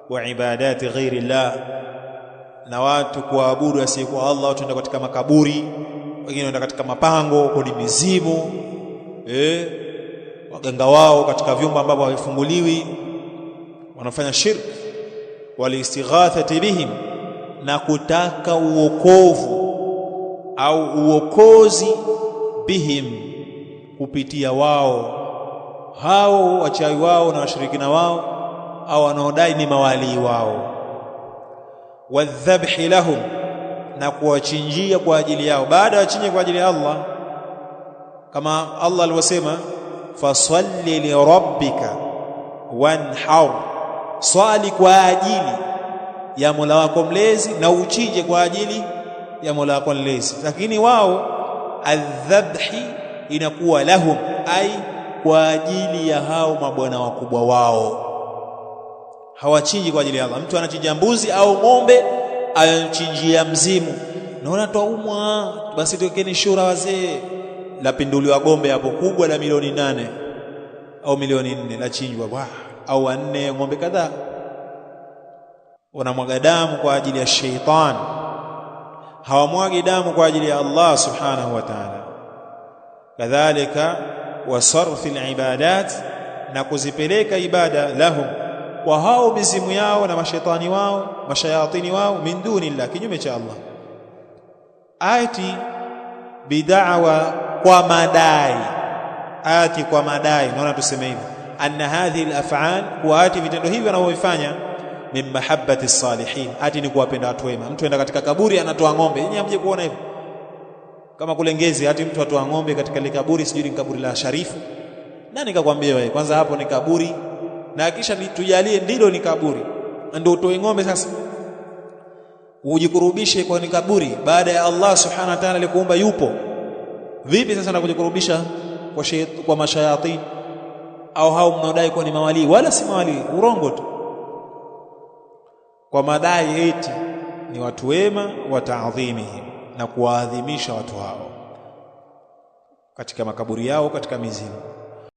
wa ibadati ghairi Allah, na watu kuabudu asiyekuwa Allah. Watu wenda katika makaburi, wengine wenda katika mapango, kodi mizimu, waganga wao katika vyumba ambavyo havifunguliwi, wanafanya shirk. Walistighathati bihim, na kutaka uokovu au uokozi, bihim, kupitia wao hao wachawi wao na washirikina wao au wanaodai ni mawali wao. Wadhabhi lahum, na kuwachinjia kwa ajili yao, baada ya chinje kwa ajili ya Allah, kama Allah alivyosema fasalli li rabbika wanhar, swali kwa ajili ya Mola wako mlezi na uchinje kwa ajili ya Mola wako mlezi. Lakini wao adhabhi inakuwa lahum, ai kwa ajili ya hao mabwana wakubwa wao, hawachinji kwa ajili ya Allah. Mtu anachinja mbuzi au ng'ombe anachinjia mzimu, naona twaumwa, basi tokeni shura wazee, la pinduliwa gombe hapo kubwa la milioni 8 au milioni 4 la chinjwa, au 4 ng'ombe kadhaa, wanamwaga damu kwa ajili ya sheitan, hawamwagi damu kwa ajili ya Allah subhanahu wa ta'ala. Kadhalika wasarfi alibadat, na kuzipeleka ibada lahum, kwa hao mizimu yao na mashaitani wao, mashayatini wao, min dunillah, kinyume cha Allah. Ati bid'awa, kwa madai, ati kwa madai. Naona tuseme hivi, anna hadhihi al-af'al, kuati vitendo hivi wanavyofanya, min mahabbati salihin, ati ni kuwapenda watu wema. Mtu enda katika kaburi anatoa ng'ombe, nyinyi hamje kuona hivyo? Kama kule Ngezi, ati mtu atoa ng'ombe katika ile kaburi, sijui ni kaburi la Sharifu. Nani kakwambia wewe? Kwanza hapo ni kaburi, na kisha tujalie ndilo ni kaburi, ndio utoe ng'ombe sasa ujikurubishe kwa ni kaburi, baada ya Allah subhanahu wa ta'ala alikuumba yupo? Vipi sasa nakujikurubisha kwa mashayatin au hao mnaodai kwa ni mawali? Wala si mawali, urongo tu, kwa madai eti ni watu wema, wa ta'dhimihim, na kuwaadhimisha watu hao katika makaburi yao, katika mizimu.